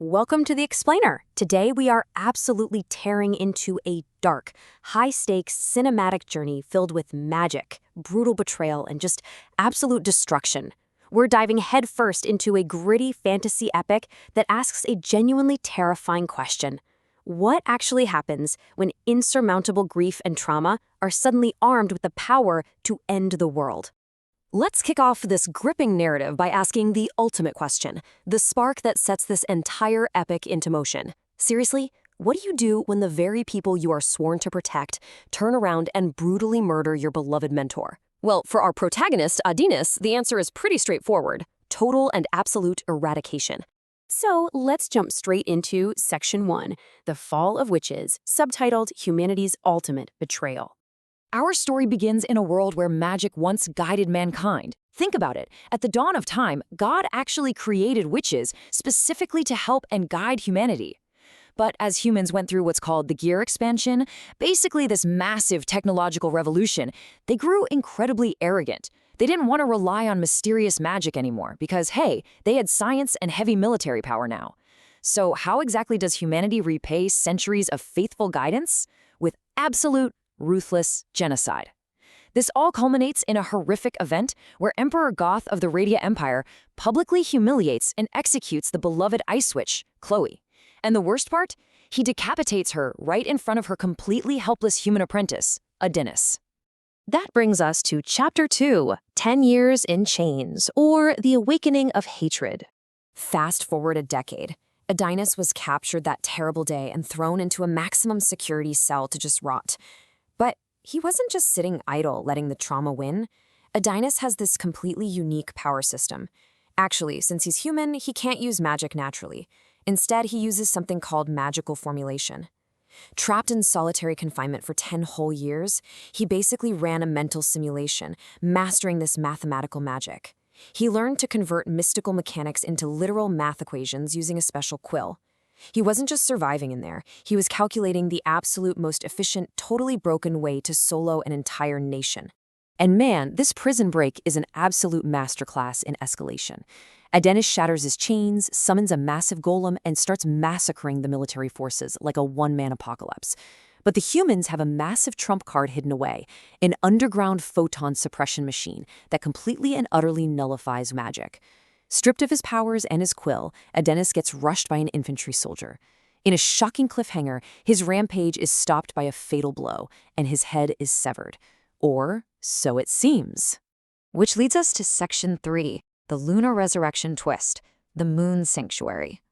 Welcome to the Explainer. Today we are absolutely tearing into a dark, high-stakes cinematic journey filled with magic, brutal betrayal, and just absolute destruction. We're diving headfirst into a gritty fantasy epic that asks a genuinely terrifying question. What actually happens when insurmountable grief and trauma are suddenly armed with the power to end the world? Let's kick off this gripping narrative by asking the ultimate question, the spark that sets this entire epic into motion. Seriously, what do you do when the very people you are sworn to protect turn around and brutally murder your beloved mentor? Well, for our protagonist, Adinis, the answer is pretty straightforward: total and absolute eradication. So let's jump straight into Section 1, The Fall of Witches, subtitled Humanity's Ultimate Betrayal. Our story begins in a world where magic once guided mankind. Think about it. At the dawn of time, God actually created witches specifically to help and guide humanity. But as humans went through what's called the gear expansion, basically this massive technological revolution, they grew incredibly arrogant. They didn't want to rely on mysterious magic anymore because, hey, they had science and heavy military power now. So how exactly does humanity repay centuries of faithful guidance? With absolute ruthless genocide. This all culminates in a horrific event where Emperor Goth of the Radia Empire publicly humiliates and executes the beloved Ice Witch, Chloe. And the worst part? He decapitates her right in front of her completely helpless human apprentice, Adinis. That brings us to Chapter 2, 10 Years in Chains, or The Awakening of Hatred. Fast forward a decade. Adinis was captured that terrible day and thrown into a maximum security cell to just rot. But he wasn't just sitting idle, letting the trauma win. Adinis has this completely unique power system. Actually, since he's human, he can't use magic naturally. Instead, he uses something called magical formulation. Trapped in solitary confinement for 10 whole years, he basically ran a mental simulation, mastering this mathematical magic. He learned to convert mystical mechanics into literal math equations using a special quill. He wasn't just surviving in there, he was calculating the absolute most efficient, totally broken way to solo an entire nation. And man, this prison break is an absolute masterclass in escalation. Adinis shatters his chains, summons a massive golem, and starts massacring the military forces like a one-man apocalypse. But the humans have a massive trump card hidden away, an underground photon suppression machine that completely and utterly nullifies magic. Stripped of his powers and his quill, Adinis gets rushed by an infantry soldier. In a shocking cliffhanger, his rampage is stopped by a fatal blow, and his head is severed. Or so it seems. Which leads us to Section 3, the Lunar Resurrection Twist, the Moon Sanctuary.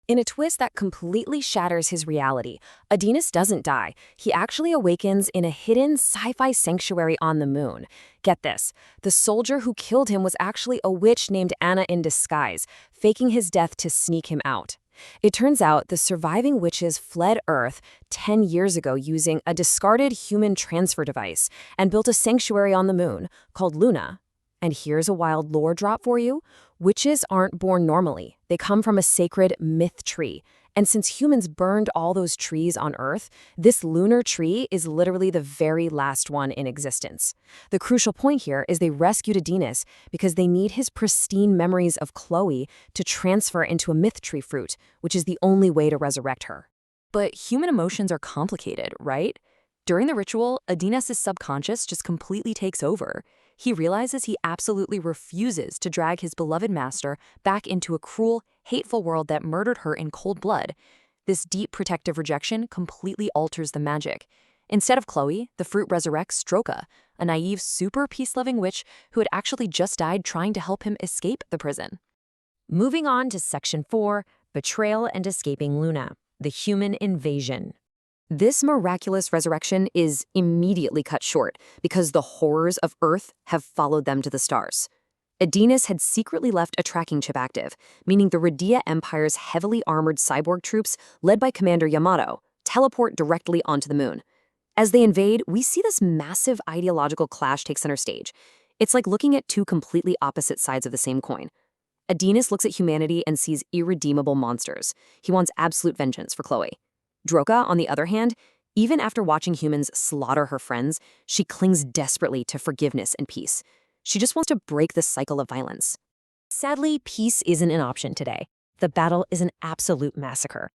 In a twist that completely shatters his reality, Adinis doesn't die. He actually awakens in a hidden sci-fi sanctuary on the moon. Get this, the soldier who killed him was actually a witch named Anna in disguise, faking his death to sneak him out. It turns out the surviving witches fled Earth 10 years ago using a discarded human transfer device and built a sanctuary on the moon called Luna. And here's a wild lore drop for you. Witches aren't born normally. They come from a sacred myth tree. And since humans burned all those trees on Earth, this lunar tree is literally the very last one in existence. The crucial point here is they rescued Adinis because they need his pristine memories of Chloe to transfer into a myth tree fruit, which is the only way to resurrect her. But human emotions are complicated, right? During the ritual, Adinis' subconscious just completely takes over. He realizes he absolutely refuses to drag his beloved master back into a cruel, hateful world that murdered her in cold blood. This deep protective rejection completely alters the magic. Instead of Chloe, the fruit resurrects Droka, a naive, super peace-loving witch who had actually just died trying to help him escape the prison. Moving on to Section 4, Betrayal and Escaping Luna, the Human Invasion. This miraculous resurrection is immediately cut short because the horrors of Earth have followed them to the stars. Adinis had secretly left a tracking chip active, meaning the Radia Empire's heavily armored cyborg troops, led by Commander Yamato, teleport directly onto the moon. As they invade, we see this massive ideological clash take center stage. It's like looking at two completely opposite sides of the same coin. Adinis looks at humanity and sees irredeemable monsters. He wants absolute vengeance for Chloe. Droka, on the other hand, even after watching humans slaughter her friends, she clings desperately to forgiveness and peace. She just wants to break the cycle of violence. Sadly, peace isn't an option today. The battle is an absolute massacre.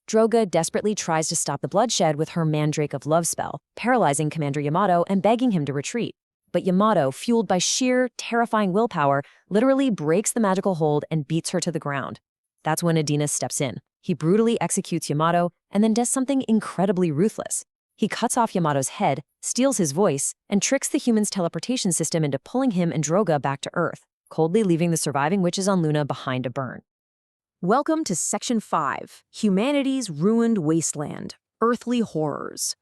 Droga desperately tries to stop the bloodshed with her Mandrake of Love spell, paralyzing Commander Yamato and begging him to retreat. But Yamato, fueled by sheer, terrifying willpower, literally breaks the magical hold and beats her to the ground. That's when Adinas steps in. He brutally executes Yamato and then does something incredibly ruthless. He cuts off Yamato's head, steals his voice, and tricks the human's teleportation system into pulling him and Droga back to Earth, coldly leaving the surviving witches on Luna behind to burn. Welcome to Section 5, Humanity's Ruined Wasteland, Earthly Horrors.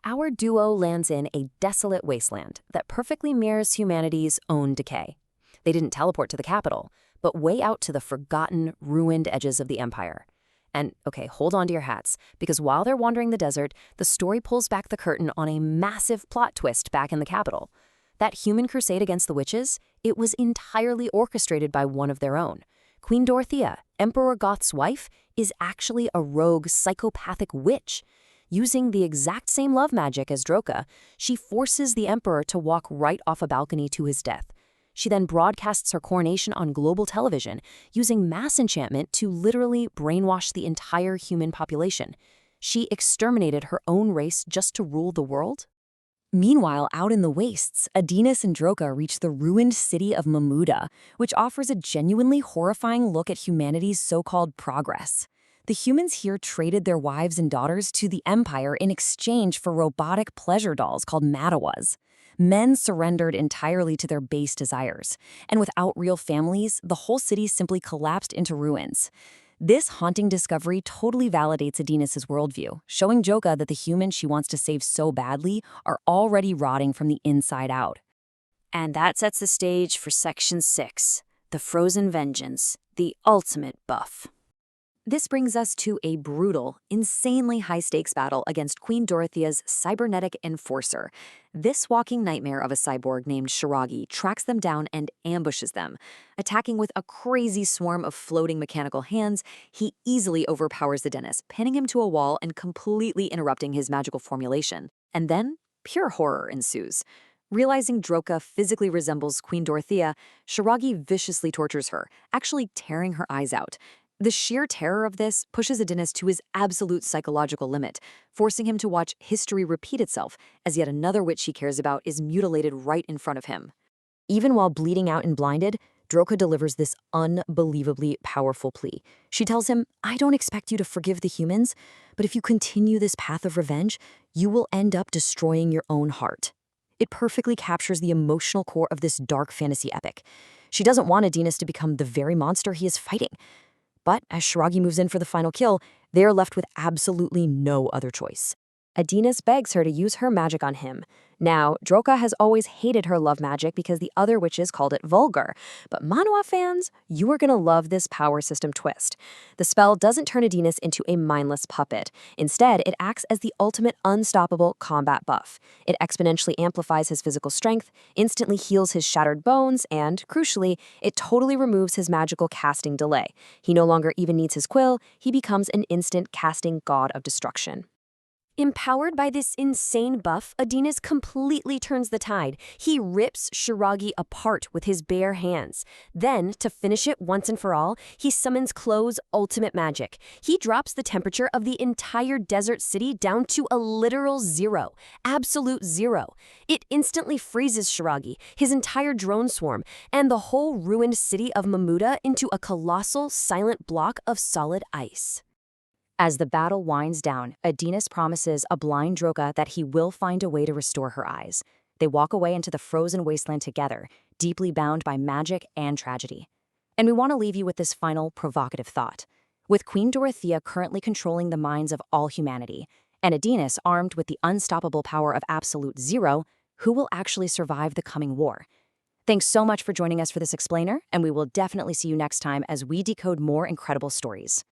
Our duo lands in a desolate wasteland that perfectly mirrors humanity's own decay. They didn't teleport to the capital, but way out to the forgotten, ruined edges of the Empire. And, okay, hold on to your hats, because while they're wandering the desert, the story pulls back the curtain on a massive plot twist back in the capital. That human crusade against the witches, it was entirely orchestrated by one of their own. Queen Dorothea, Emperor Goth's wife, is actually a rogue, psychopathic witch. Using the exact same love magic as Droga, she forces the emperor to walk right off a balcony to his death. She then broadcasts her coronation on global television, using mass enchantment to literally brainwash the entire human population. She exterminated her own race just to rule the world? Meanwhile, out in the wastes, Adinas and Droga reach the ruined city of Mamuda, which offers a genuinely horrifying look at humanity's so-called progress. The humans here traded their wives and daughters to the Empire in exchange for robotic pleasure dolls called Matawas. Men surrendered entirely to their base desires, and without real families, the whole city simply collapsed into ruins. This haunting discovery totally validates Adinas' worldview, showing Droga that the humans she wants to save so badly are already rotting from the inside out. And that sets the stage for Section 6, the Frozen Vengeance, the ultimate buff. This brings us to a brutal, insanely high-stakes battle against Queen Dorothea's cybernetic enforcer. This walking nightmare of a cyborg named Shiragi tracks them down and ambushes them. Attacking with a crazy swarm of floating mechanical hands, he easily overpowers the dentist, pinning him to a wall and completely interrupting his magical formulation. And then, pure horror ensues. Realizing Droga physically resembles Queen Dorothea, Shiragi viciously tortures her, actually tearing her eyes out. The sheer terror of this pushes Adinas to his absolute psychological limit, forcing him to watch history repeat itself as yet another witch he cares about is mutilated right in front of him. Even while bleeding out and blinded, Droga delivers this unbelievably powerful plea. She tells him, "I don't expect you to forgive the humans, but if you continue this path of revenge, you will end up destroying your own heart." It perfectly captures the emotional core of this dark fantasy epic. She doesn't want Adinas to become the very monster he is fighting. But as Shiragi moves in for the final kill, they are left with absolutely no other choice. Adinas begs her to use her magic on him. Now, Droga has always hated her love magic because the other witches called it vulgar. But manhwa fans, you are going to love this power system twist. The spell doesn't turn Adinas into a mindless puppet. Instead, it acts as the ultimate unstoppable combat buff. It exponentially amplifies his physical strength, instantly heals his shattered bones, and, crucially, it totally removes his magical casting delay. He no longer even needs his quill, he becomes an instant casting god of destruction. Empowered by this insane buff, Adinas completely turns the tide. He rips Shiragi apart with his bare hands. Then, to finish it once and for all, he summons Clo's ultimate magic. He drops the temperature of the entire desert city down to a literal zero. Absolute zero. It instantly freezes Shiragi, his entire drone swarm, and the whole ruined city of Mamuda into a colossal, silent block of solid ice. As the battle winds down, Adinas promises a blind Droga that he will find a way to restore her eyes. They walk away into the frozen wasteland together, deeply bound by magic and tragedy. And we want to leave you with this final provocative thought. With Queen Dorothea currently controlling the minds of all humanity, and Adinas armed with the unstoppable power of absolute zero, who will actually survive the coming war? Thanks so much for joining us for this explainer, and we will definitely see you next time as we decode more incredible stories.